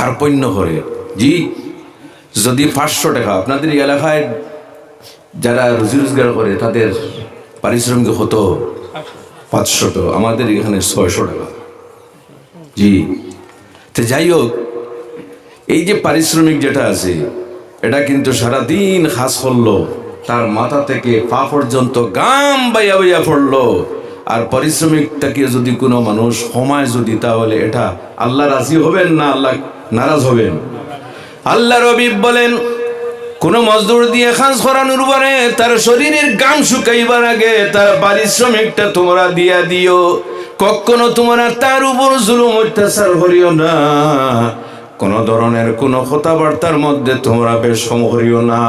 কার্পণ্য করে। জি, যদি 500 টাকা, আপনাদের এলাকায় যারা রুজি রোজগার করে তাদের পারিশ্রমিক হতো 500 টাকা, আমাদের এখানে 600 টাকা। জি, তো যাই হোক, এই যে পারিশ্রমিক যেটা আছে এটা কিন্তু সারাদিন কাজ করলো, তার মাথা থেকে পা পর্যন্ত গাম বাইয়া বাইয়া পড়লো, আর পারিশ্রমিকটাকে যদি কোনো মানুষ কমায় যদি, তাহলে এটা আল্লাহ রাজি হবেন না আল্লাহ নারাজ হবেন? আল্লাহ রবি বলেন, কোন মজদুর দিয়ে কাজ করানোর পরে তার শরীরের গাম শুকাইবার আগে তার পারিশ্রমিকটা তোমরা দিয়া দিও। কখনো তোমরা তার উপর জুলুম অত্যাচার করিও না, কোন ধরনের কোন কথাবার্তার মধ্যে তোমরা বেশম করিও না।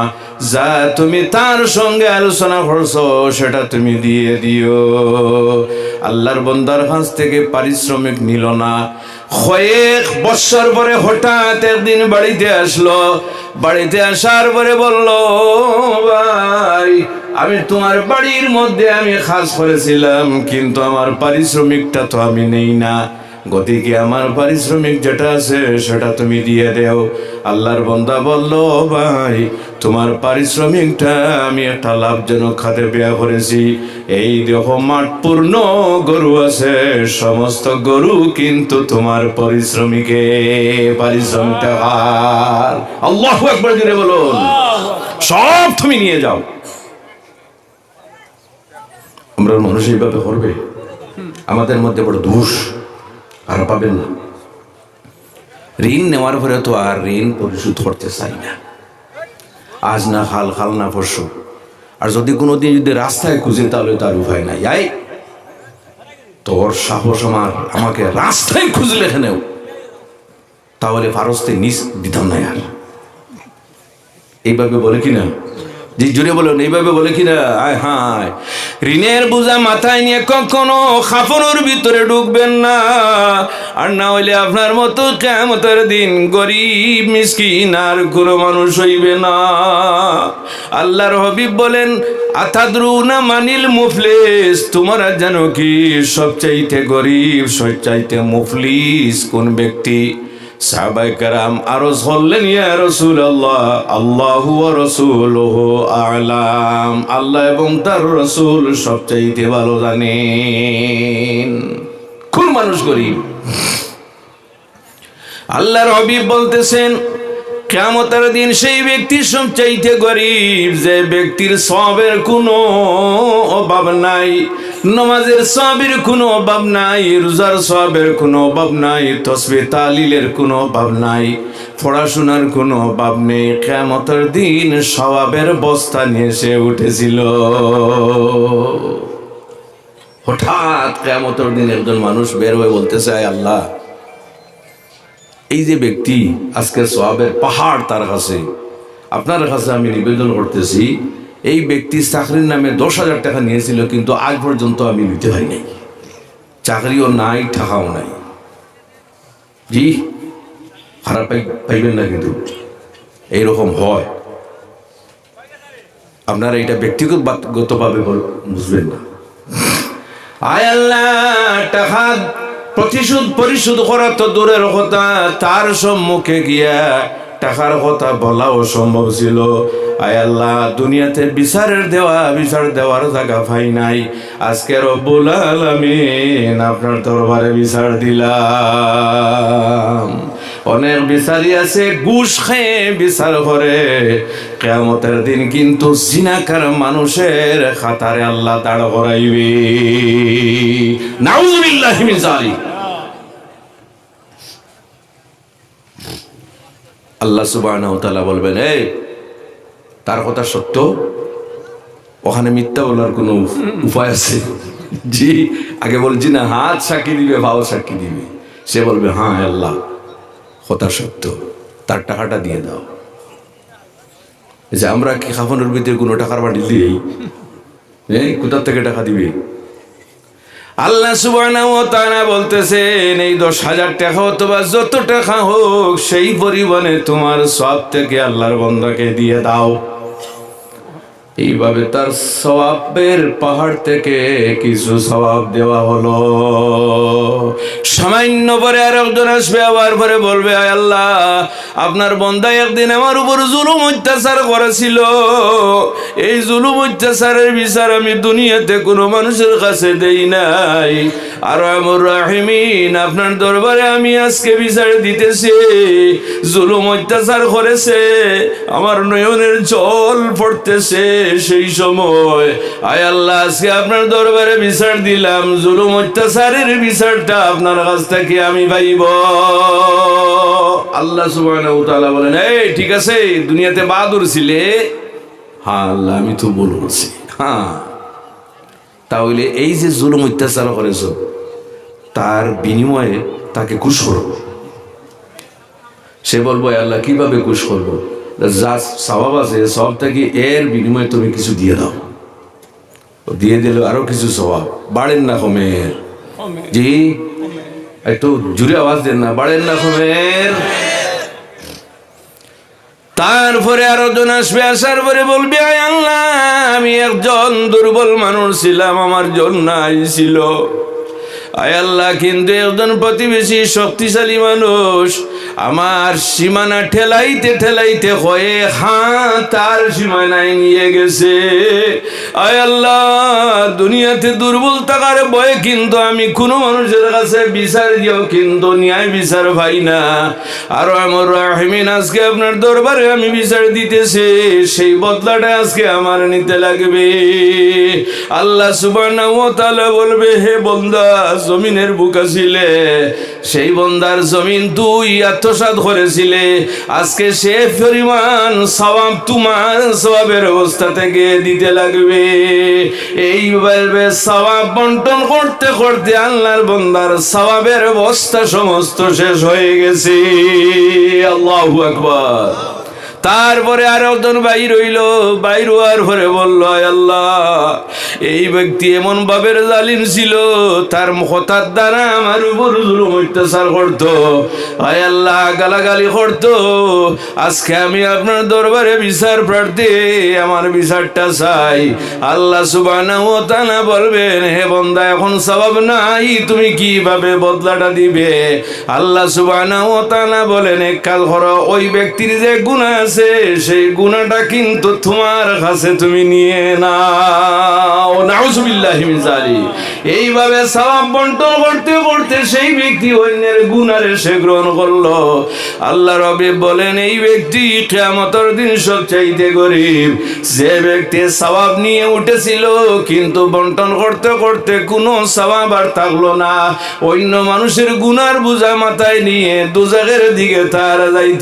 যা তুমি তার সঙ্গে আলোচনা করছো সেটা তুমি দিয়ে দিও। আল্লাহর বান্দার কাছ থেকে পারিশ্রমিক নিল না। কয়েক বছর পরে হঠাৎ একদিন বাড়িতে আসলো। বাড়িতে আসার পরে বলল, ভাই আমি তোমার বাড়ির মধ্যে আমি কাজ করেছিলাম, কিন্তু আমার পারিশ্রমিকটা তো আমি নেই না, গতিকে আমার পারিশ্রমিক যেটা আছে সেটা তুমি দিয়ে দেও। আল্লাহর বান্দা বলল, ভাই তোমার পারিশ্রমিকটা আমি একটা লাভজনক খাতে ব্যয় করেছি। এই দেখো মাঠ পূর্ণ গরু আছে, সমস্ত গরু কিন্তু তোমার পারিশ্রমিকটা আর। আল্লাহু আকবার জোরে বলুন, সব তুমি নিয়ে যাও। আমরা মানুষ এইভাবে করবে? আমাদের মধ্যে বড় দোষ, আর পাবেন না। ঋণ নেওয়ার পরে তো আর ঋণ পরিশোধ করতে চাই না, আজ না কাল, কাল না পরশু। আর যদি কোনোদিন যদি রাস্তায় খুঁজে, তাহলে তার উপায় নাই। আই তোর সাহস আমাকে রাস্তায় খুঁজলে এখানেও, তাহলে ফারস্তে নিজ দিতাম না। আর এইভাবে বলে কিনা? যে জুড়ে বলুন, এইভাবে বলে কিনা? আয় হায়, ঋণের বোঝা মাথায় নিয়ে কখনো খাফনের ভিতরে ঢুকবেন না, আর না হইলে আপনার মতো কিয়ামতের দিন গরিব মিসকিন আর কোনো মানুষ হইবে না। আল্লাহর হাবিব বলেন, আতাদরুনা মানিল মুফলিস, তোমরা জানো কি সবচাইতে গরিব, সবচাইতে মুফলিস কোন ব্যক্তি? সাহাবায়ে কেরাম আরজ করলেন, ইয়া রাসূলুল্লাহ, আল্লাহু ওয়া রাসূলুহু আ'লাম, আল্লাহ এবং তার রাসূল সবচাইতে ভালো জানেন কোন মানুষ গরিব। আল্লাহর হাবিব বলতেছেন, কিয়ামতের দিন সেই ব্যক্তি সবচাইতে গরিব যে ব্যক্তির সওয়াবের কোনো অভাব নাই, নামাজের সওয়াবের কোনো অভাব নাই, রোজার সওয়াবের কোনো অভাব নাই, তাসবিহ তাহলিলের কোনো অভাব নাই, পড়াশোনার কোনো অভাব নেই। কিয়ামতের দিন সওয়াবের বস্তা নিয়ে সে উঠেছিল। হঠাৎ কিয়ামতের দিন একজন মানুষ বের হয়ে বলতেছে, আল্লাহ, এই যে ব্যক্তি আজকে সওয়াবের পাহাড় তার কাছে, আপনার কাছে আমি নিবেদন করতেছি, এই ব্যক্তি চাকরির নামে 10,000 টাকা নিয়েছিল, কিন্তু আজ পর্যন্ত আমি নিতে পারি নাই, চাকরিও নাই, টাকাও নাই। জি, খারাপ পাইবেন না, কিন্তু এইরকম হয়। আপনারা এটা ব্যক্তিগতভাবে বুঝবেন না। আয় আল্লাহ, টাকা পরিশোধ করা তো দূরের কথা, তার সম্মুখে গিয়া টাকার কথা বলাও সম্ভব ছিল। আয় আল্লাহ, দুনিয়াতে বিচার দেওয়ার জায়গা পাই নাই, আজকে রব্বুল আলামিন আপনার দরবারে বিচার দিলাম। অনেক বিচারি আছে ঘুষ খেয়ে বিচার করে, কিয়ামতের দিন কিন্তু জিনাকার মানুষের খাতারে আল্লাহ দাঁড় করাইবে। নাউযুবিল্লাহি মিন যালিক। আল্লাহ সুবহানাহু ওয়া তাআলা বলবেন, এই তার কথা সত্য, ওখানে মিথ্যা বলার কোনো উপায় আছে? জি, আগে বলছি না, হাত সাক্ষী দিবে, ভাও সাক্ষী দিবে। সে বলবে, হ্যাঁ আল্লাহ কথা সত্য, তার টাকাটা দিয়ে দাও। যে আমরা কি খাফনের ভিতরে কোনো টাকার বান্ডিল দিই? কোথার থেকে টাকা দিবে? আল্লাহ সুবহানাহু ওয়া তাআলা বলতেছেন, এই 10,000 টাকা অথবা যত টাকা হোক, সেই পরিমাণে তোমার সওয়াব থেকে আল্লাহর বান্দাকে দিয়ে দাও। এইভাবে তার সওয়াবের পাহাড় থেকে কিছু সওয়াব দেওয়া হলো। সামান্য পরে আর একজন আসবে, আবার পরে বলবে, আয় আল্লাহ, আপনার বান্দা একদিন আমার উপর জুলুম অত্যাচার করেছিল, এই জুলুম অত্যাচারের বিচার আমি দুনিয়াতে কোনো মানুষের কাছে দেই নাই, আর আমর রাহিমিন আপনার দরবারে আমি আজকে বিচার দিতেছি। জুলুম অত্যাচার করেছে, আমার নয়নের জল পড়তেছে, সেই সময় আয় আল্লাহ আজকে আপনার দরবারে বিচার দিলাম, জুলুম অত্যাচারের বিচারটা আপনার কাছ থেকে আমি পাইব। আল্লাহ সুবহানাহু ওয়া তাআলা বলেন, এই ঠিক আছে, দুনিয়াতে বাহাদুর ছিলে। হ্যাঁ আল্লাহ, আমি তো বলছি। হ্যাঁ, তাহলে এই যে জুলুম অত্যাচার করেছ, তার বিনিময়ে তাকে খুশ করবো। সে বলবো, আল্লাহ কিভাবে খুশ করবো? যা সওয়াব আছে সব থেকে এর বিনিময়ে তুমি কিছু দিয়ে দাও। দিয়ে দিল আরো কিছু সওয়াব, বাড়েন না কমের? জি, একটু জুড়ে আওয়াজ দেন না, বাড়েন না কমের? তারপরে আরো জন আসবে, আসার পরে বলবে, আয় আল্লাহ, আমি একজন দুর্বল মানুষ ছিলাম, আমার জন্য আইছিল। আয় আল্লাহ, কিন্তু একজন প্রতিবেশী শক্তিশালী মানুষ আমার সীমানা ঠেলাইতে ঠেলাইতে হয়ে তার সীমানায় নিয়ে গেছে। আয় আল্লাহ, দুনিয়াতে দুর্বল থাকার ভয়ে কিন্তু আমি কোনো মানুষের কাছে বিচার দিও কিন্তু ন্যায় বিচার পাই না। আর আমর রাহিমিন আজকে আপনার দরবারে আমি বিচার দিতেছি, সেই বদলাটা আজকে আমার নিতে লাগবে। আল্লাহ সুবহানাহু ওয়া তাআলা বলবে, হে বান্দা, জমিনের বুকা ছিলে, সেই বন্দার জমিন তুই আত্মসাৎ করেছিলে, আজকে সে পরিমাণ সওয়াব তোমার সওয়াবের অবস্থা থেকে দিতে লাগবে। এইভাবে সওয়াব বন্টন করতে করতে আল্লাহর বন্দার সওয়াবের অবস্থা সমস্ত শেষ হয়ে গেছে। আল্লাহু আকবার। তারপরে আর একজন বাইর হইল, বাইর হওয়ার পরে বলল, আল্লাহ, এই ব্যক্তি এমন ভাবের জালিম ছিল, তার হঠাৎ দ্বারা আমার উপর জুলুম অত্যাচার করতো, আয় আল্লাহ গালাগালি করতো। আজকে আমি আপনার দরবারে বিচার প্রার্থী, আমার বিচারটা চাই। আল্লাহ সুবহানাহু ওয়া তাআলা বলবেন, হে বান্দা, এখন সওয়াব নাই, তুমি কিভাবে বদলাটা দিবে? আল্লাহ সুবহানাহু ওয়া তাআলা বলেন, এক কাজ করো, ওই ব্যক্তির যে গুনাহ সেই গুনাহটা কিন্তু তোমার কাছে তুমি নিয়ে নাও। নাউযুবিল্লাহি মিন যালিক। এইভাবে সওয়াব বন্টন করতে করতে সেই ব্যক্তি অন্যের গুনাহ সে গ্রহণ করলো। আল্লাহ রাব্বি বলেন, এই ব্যক্তি কিয়ামতের দিন সবচাইতে গরীব, যে ব্যক্তি সওয়াব নিয়ে উঠেছিল কিন্তু বন্টন করতে করতে কোনো সওয়াব আর থাকলো না, অন্য মানুষের গুনার বোঝা মাথায় নিয়ে দোজখের দিকে তারা যাইতে